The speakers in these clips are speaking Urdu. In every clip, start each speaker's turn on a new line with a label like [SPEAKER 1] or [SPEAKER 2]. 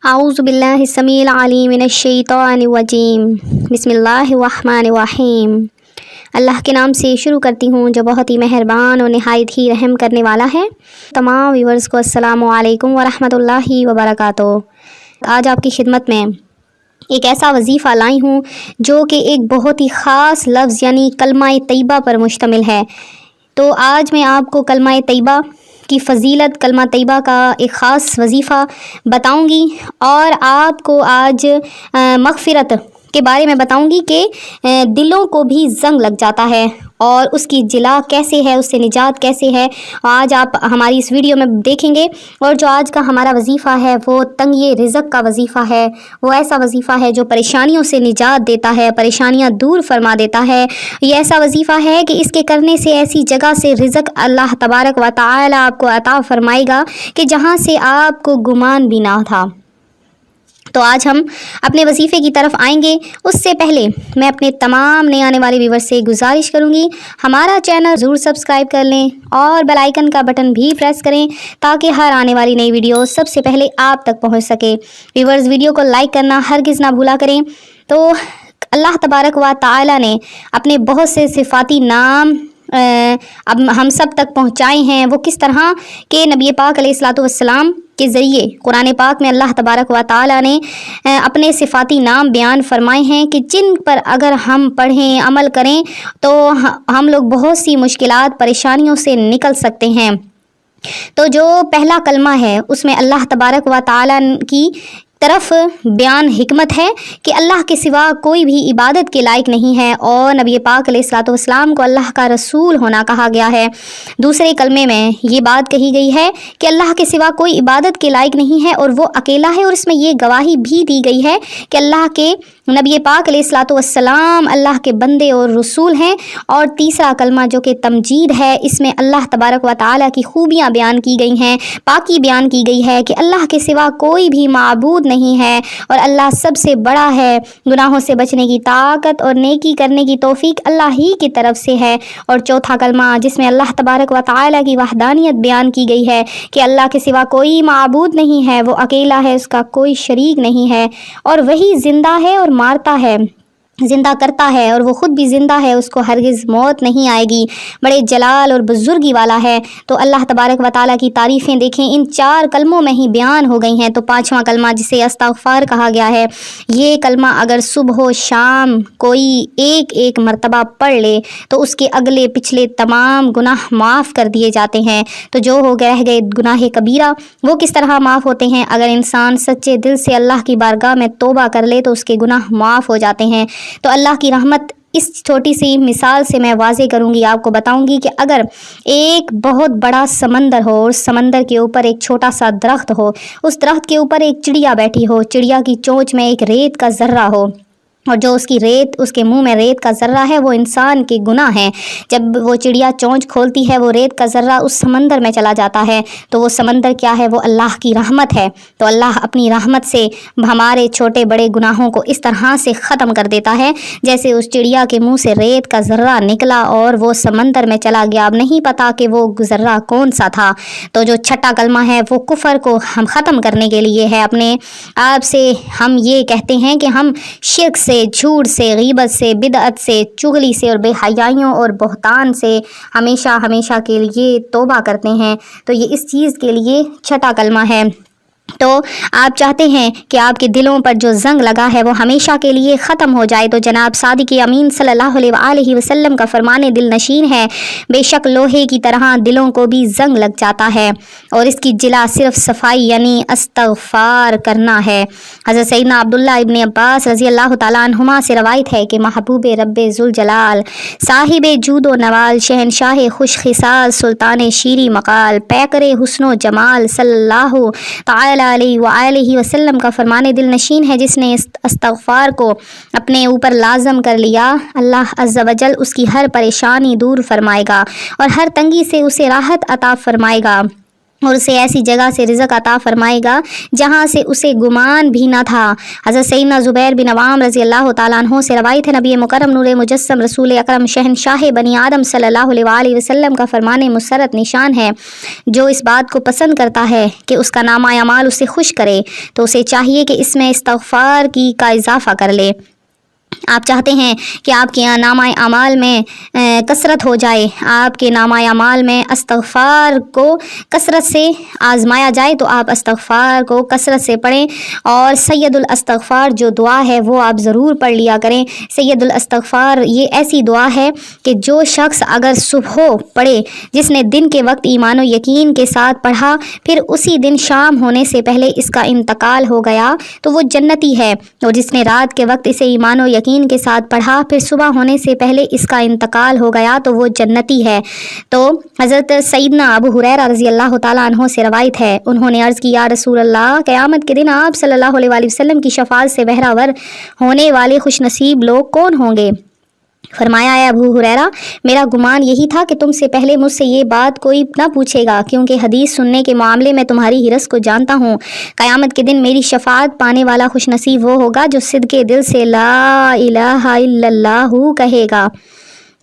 [SPEAKER 1] اعوذ باللہ السمیع العلیم من الشیطان الرجیم بسم اللہ الرحمن الرحیم۔ اللہ کے نام سے شروع کرتی ہوں جو بہت ہی مہربان اور نہایت ہی رحم کرنے والا ہے۔ تمام ویورز کو السلام علیکم ورحمۃ اللہ وبرکاتہ۔ آج آپ کی خدمت میں ایک ایسا وظیفہ لائی ہوں جو کہ ایک بہت ہی خاص لفظ یعنی کلمہ طیبہ پر مشتمل ہے۔ تو آج میں آپ کو کلمہ طیبہ کی فضیلت، کلمہ طیبہ کا ایک خاص وظیفہ بتاؤں گی، اور آپ کو آج مغفرت کے بارے میں بتاؤں گی کہ دلوں کو بھی زنگ لگ جاتا ہے اور اس کی جلا کیسے ہے، اس سے نجات کیسے ہے، آج آپ ہماری اس ویڈیو میں دیکھیں گے۔ اور جو آج کا ہمارا وظیفہ ہے وہ تنگی رزق کا وظیفہ ہے۔ وہ ایسا وظیفہ ہے جو پریشانیوں سے نجات دیتا ہے، پریشانیاں دور فرما دیتا ہے۔ یہ ایسا وظیفہ ہے کہ اس کے کرنے سے ایسی جگہ سے رزق اللہ تبارک و تعالی آپ کو عطا فرمائے گا کہ جہاں سے آپ کو گمان بھی نہ تھا۔ تو آج ہم اپنے وظیفے کی طرف آئیں گے۔ اس سے پہلے میں اپنے تمام نئے آنے والے ویور سے گزارش کروں گی ہمارا چینل ضرور سبسکرائب کر لیں اور بیل آئیکن کا بٹن بھی پریس کریں تاکہ ہر آنے والی نئی ویڈیو سب سے پہلے آپ تک پہنچ سکے۔ ویورز ویڈیو کو لائک کرنا ہرگز نہ بھولا کریں۔ تو اللہ تبارک و تعالی نے اپنے بہت سے صفاتی نام اب ہم سب تک پہنچائے ہیں۔ وہ کس طرح کہ نبی پاک علیہ الصلوۃ والسلام کے ذریعے قرآن پاک میں اللہ تبارک و تعالی نے اپنے صفاتی نام بیان فرمائے ہیں کہ جن پر اگر ہم پڑھیں، عمل کریں تو ہم لوگ بہت سی مشکلات، پریشانیوں سے نکل سکتے ہیں۔ تو جو پہلا کلمہ ہے اس میں اللہ تبارک و تعالی کی طرف بیان حکمت ہے کہ اللہ کے سوا کوئی بھی عبادت کے لائق نہیں ہے، اور نبی پاک علیہ الصلوۃ والسلام کو اللہ کا رسول ہونا کہا گیا ہے۔ دوسرے کلمے میں یہ بات کہی گئی ہے کہ اللہ کے سوا کوئی عبادت کے لائق نہیں ہے اور وہ اکیلا ہے، اور اس میں یہ گواہی بھی دی گئی ہے کہ اللہ کے نبی پاک علیہ الصلوۃ والسلام اللہ کے بندے اور رسول ہیں۔ اور تیسرا کلمہ جو کہ تمجید ہے، اس میں اللہ تبارک و تعالی کی خوبیاں بیان کی گئی ہیں، پاکی بیان کی گئی ہے کہ اللہ کے سوا کوئی بھی معبود نہیں ہے اور اللہ سب سے بڑا ہے۔ گناہوں سے بچنے کی طاقت اور نیکی کرنے کی توفیق اللہ ہی کی طرف سے ہے۔ اور چوتھا کلمہ جس میں اللہ تبارک و تعالی کی وحدانیت بیان کی گئی ہے کہ اللہ کے سوا کوئی معبود نہیں ہے، وہ اکیلا ہے، اس کا کوئی شریک نہیں ہے، اور وہی زندہ ہے اور مارتا ہے، زندہ کرتا ہے، اور وہ خود بھی زندہ ہے، اس کو ہرگز موت نہیں آئے گی، بڑے جلال اور بزرگی والا ہے۔ تو اللہ تبارک و تعالیٰ کی تعریفیں دیکھیں ان چار کلموں میں ہی بیان ہو گئی ہیں۔ تو پانچواں کلمہ جسے استغفار کہا گیا ہے، یہ کلمہ اگر صبح و شام کوئی ایک ایک مرتبہ پڑھ لے تو اس کے اگلے پچھلے تمام گناہ معاف کر دیے جاتے ہیں۔ تو جو رہ گئے گناہ کبیرہ وہ کس طرح معاف ہوتے ہیں؟ اگر انسان سچے دل سے اللہ کی بارگاہ میں توبہ کر لے تو اس کے گناہ معاف ہو جاتے ہیں۔ تو اللہ کی رحمت اس چھوٹی سی مثال سے میں واضح کروں گی، آپ کو بتاؤں گی کہ اگر ایک بہت بڑا سمندر ہو اور سمندر کے اوپر ایک چھوٹا سا درخت ہو، اس درخت کے اوپر ایک چڑیا بیٹھی ہو، چڑیا کی چونچ میں ایک ریت کا ذرہ ہو، اور جو اس کی ریت، اس کے منہ میں ریت کا ذرہ ہے وہ انسان کے گناہ ہیں۔ جب وہ چڑیا چونچ کھولتی ہے وہ ریت کا ذرہ اس سمندر میں چلا جاتا ہے، تو وہ سمندر کیا ہے؟ وہ اللہ کی رحمت ہے۔ تو اللہ اپنی رحمت سے ہمارے چھوٹے بڑے گناہوں کو اس طرح سے ختم کر دیتا ہے جیسے اس چڑیا کے منہ سے ریت کا ذرہ نکلا اور وہ سمندر میں چلا گیا۔ اب نہیں پتا کہ وہ ذرہ کون سا تھا۔ تو جو چھٹا کلمہ ہے وہ کفر کو ہم ختم کرنے کے لیے ہے۔ اپنے آپ سے ہم یہ کہتے ہیں کہ ہم شرک سے، جھوٹ سے، غیبت سے، بدعت سے، چغلی سے اور بے حیائیوں اور بہتان سے ہمیشہ ہمیشہ کے لیے توبہ کرتے ہیں۔ تو یہ اس چیز کے لیے چھٹا کلمہ ہے۔ تو آپ چاہتے ہیں کہ آپ کے دلوں پر جو زنگ لگا ہے وہ ہمیشہ کے لیے ختم ہو جائے، تو جناب صادق امین صلی اللہ علیہ وآلہ وسلم کا فرمان دل نشین ہے، بے شک لوہے کی طرح دلوں کو بھی زنگ لگ جاتا ہے، اور اس کی جلا صرف صفائی یعنی استغفار کرنا ہے۔ حضرت سیدنا عبداللہ ابن عباس رضی اللہ تعالیٰ عنہما سے روایت ہے کہ محبوب رب ذوالجلال، صاحب جود و نوال، شہنشاہ خوش خصال، سلطان شیریں مقال، پیکر حسن و جمال صلی اللہ تعالی علیہ وآلہ وسلم کا فرمان دل نشین ہے، جس نے استغفار کو اپنے اوپر لازم کر لیا، اللہ عز و جل اس کی ہر پریشانی دور فرمائے گا اور ہر تنگی سے اسے راحت عطا فرمائے گا۔ اور اسے ایسی جگہ سے رزق عطا فرمائے گا جہاں سے اسے گمان بھی نہ تھا۔ حضرت سیدنا زبیر بن عوام رضی اللہ تعالیٰ عنہ سے روایت ہے، نبی مکرم نور مجسم رسول اکرم شہنشاہ بنی آدم صلی اللہ علیہ وآلہ وسلم کا فرمان مسرت نشان ہے، جو اس بات کو پسند کرتا ہے کہ اس کا نامہ اعمال اسے خوش کرے تو اسے چاہیے کہ اس میں استغفار کا اضافہ کر لے۔ آپ چاہتے ہیں کہ آپ کے نامہ اعمال میں کثرت ہو جائے، آپ کے نامہ اعمال میں استغفار کو کثرت سے آزمایا جائے تو آپ استغفار کو کثرت سے پڑھیں، اور سید الاستغفار جو دعا ہے وہ آپ ضرور پڑھ لیا کریں۔ سید الاستغفار یہ ایسی دعا ہے کہ جو شخص اگر صبح پڑھے، جس نے دن کے وقت ایمان و یقین کے ساتھ پڑھا، پھر اسی دن شام ہونے سے پہلے اس کا انتقال ہو گیا تو وہ جنتی ہے، اور جس نے رات کے وقت اسے ایمان و یقین کے ساتھ پڑھا، پھر صبح ہونے سے پہلے اس کا انتقال ہو گیا تو وہ جنتی ہے۔ تو حضرت سیدنا ابو ہریرہ رضی اللہ تعالیٰ عنہ سے روایت ہے، انہوں نے عرض کی، یا رسول اللہ، قیامت کے دن آپ صلی اللہ علیہ وآلہ وسلم کی شفاعت سے بہرہ ور ہونے والے خوش نصیب لوگ کون ہوں گے؟ فرمایا، ہے ابو ہریرہ، میرا گمان یہی تھا کہ تم سے پہلے مجھ سے یہ بات کوئی نہ پوچھے گا، کیونکہ حدیث سننے کے معاملے میں تمہاری حرص کو جانتا ہوں۔ قیامت کے دن میری شفاعت پانے والا خوش نصیب وہ ہوگا جو صدقے دل سے لا الہ الا اللہ کہے گا۔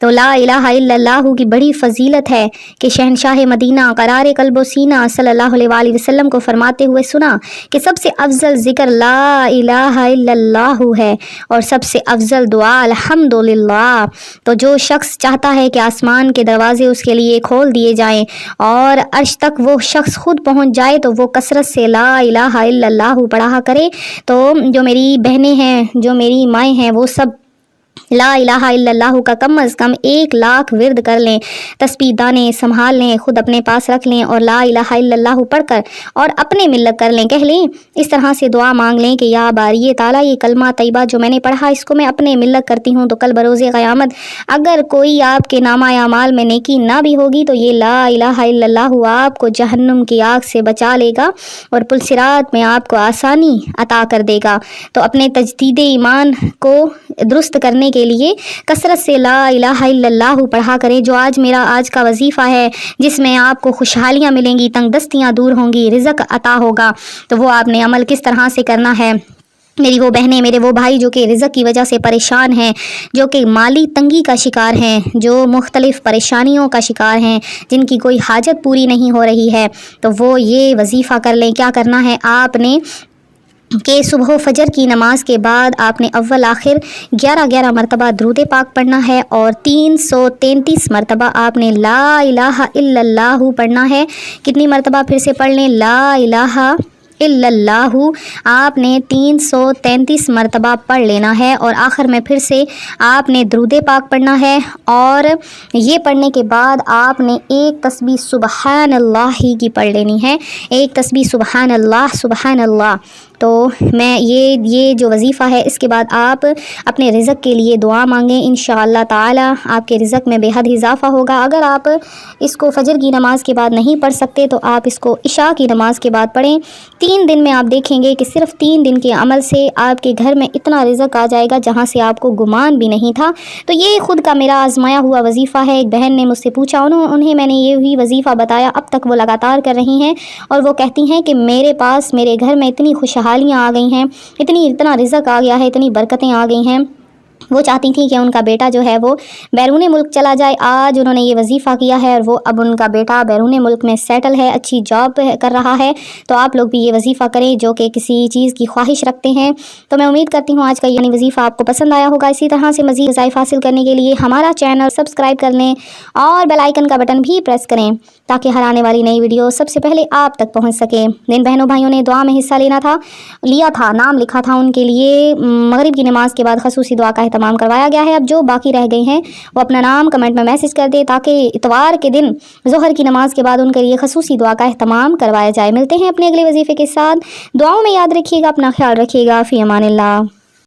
[SPEAKER 1] تو لا الہ الا اللہ کی بڑی فضیلت ہے کہ شہنشاہ مدینہ قرار قلب و سینہ صلی اللہ علیہ وآلہ وسلم کو فرماتے ہوئے سنا کہ سب سے افضل ذکر لا الہ الا اللہ ہے، اور سب سے افضل دعا الحمدللہ۔ تو جو شخص چاہتا ہے کہ آسمان کے دروازے اس کے لیے کھول دیے جائیں اور عرش تک وہ شخص خود پہنچ جائے تو وہ کثرت سے لا الہ الا اللہ پڑھا کرے۔ تو جو میری بہنیں ہیں، جو میری مائیں ہیں، وہ سب لا الہ الا اللہ کا کم از کم 1,00,000 ورد کر لیں، تسبیح دانے سنبھال لیں، خود اپنے پاس رکھ لیں، اور لا الہ الا اللہ پڑھ کر اور اپنے ملت کر لیں، کہہ لیں، اس طرح سے دعا مانگ لیں کہ یا باری تعالیٰ، یہ کلمہ طیبہ جو میں نے پڑھا اس کو میں اپنے ملت کرتی ہوں، تو کل بروز قیامت اگر کوئی آپ کے نامہ اعمال میں نیکی نہ بھی ہوگی تو یہ لا الہ الا اللہ آپ کو جہنم کی آگ سے بچا لے گا اور پل صراط میں آپ کو آسانی عطا کر دے گا۔ تو اپنے تجدید ایمان کو درست کرنے کے لیے کثرت سے لا الہ الا اللہ پڑھا کریں، جو میرا آج کا وظیفہ ہے، جس میں آپ کو خوشحالیاں ملیں گی، تنگ دستیاں دور ہوں گی، رزق عطا ہوگا۔ تو وہ آپ نے عمل کس طرح سے کرنا ہے؟ میری وہ بہنیں، میرے وہ بھائی جو کہ رزق کی وجہ سے پریشان ہیں، جو کہ مالی تنگی کا شکار ہیں، جو مختلف پریشانیوں کا شکار ہیں، جن کی کوئی حاجت پوری نہیں ہو رہی ہے، تو وہ یہ وظیفہ کر لیں۔ کیا کرنا ہے آپ نے کہ صبح و فجر کی نماز کے بعد آپ نے اول آخر 11 مرتبہ درود پاک پڑھنا ہے، اور 333 مرتبہ آپ نے لا الہ الا اللہ پڑھنا ہے۔ کتنی مرتبہ پھر سے پڑھ لیں؟ لا الہ الا اللہ آپ نے 333 مرتبہ پڑھ لینا ہے، اور آخر میں پھر سے آپ نے درود پاک پڑھنا ہے، اور یہ پڑھنے کے بعد آپ نے ایک تسبیح سبحان اللہ ہی کی پڑھ لینی ہے، ایک تسبیح سبحان اللہ سبحان اللہ۔ تو میں یہ جو وظیفہ ہے اس کے بعد آپ اپنے رزق کے لیے دعا مانگیں، انشاءاللہ تعالی آپ کے رزق میں بے حد اضافہ ہوگا۔ اگر آپ اس کو فجر کی نماز کے بعد نہیں پڑھ سکتے تو آپ اس کو عشاء کی نماز کے بعد پڑھیں۔ 3 دن میں آپ دیکھیں گے کہ صرف 3 دن کے عمل سے آپ کے گھر میں اتنا رزق آ جائے گا جہاں سے آپ کو گمان بھی نہیں تھا۔ تو یہ خود کا میرا آزمایا ہوا وظیفہ ہے۔ ایک بہن نے مجھ سے پوچھا، انہیں میں نے یہی وظیفہ بتایا، اب تک وہ لگاتار کر رہی ہیں، اور وہ کہتی ہیں کہ میرے گھر میں اتنی خوشحالیاں آ گئی ہیں، اتنا رزق آ گیا ہے، اتنی برکتیں آ گئی ہیں۔ وہ چاہتی تھیں کہ ان کا بیٹا جو ہے وہ بیرون ملک چلا جائے۔ آج انہوں نے یہ وظیفہ کیا ہے، اور وہ اب ان کا بیٹا بیرون ملک میں سیٹل ہے، اچھی جاب کر رہا ہے۔ تو آپ لوگ بھی یہ وظیفہ کریں جو کہ کسی چیز کی خواہش رکھتے ہیں۔ تو میں امید کرتی ہوں آج کا یہ وظیفہ آپ کو پسند آیا ہوگا۔ اسی طرح سے مزید وظائف حاصل کرنے کے لیے ہمارا چینل سبسکرائب کر لیں اور بیل آئیکن کا بٹن بھی پریس کریں تاکہ ہر آنے والی نئی ویڈیو سب سے پہلے آپ تک پہنچ سکے۔ جن بہنوں بھائیوں نے دعا میں حصہ لیا تھا، نام لکھا تھا، ان کے لیے مغرب کی نماز کے بعد خصوصی دعا کا اہتمام کروایا گیا ہے۔ اب جو باقی رہ گئے ہیں وہ اپنا نام کمنٹ میں میسج کر دے تاکہ اتوار کے دن ظہر کی نماز کے بعد ان کے لیے خصوصی دعا کا اہتمام کروایا جائے۔ ملتے ہیں اپنے اگلے وظیفے کے ساتھ، دعاؤں میں یاد رکھیے گا، اپنا خیال رکھیے گا، فی امان اللہ۔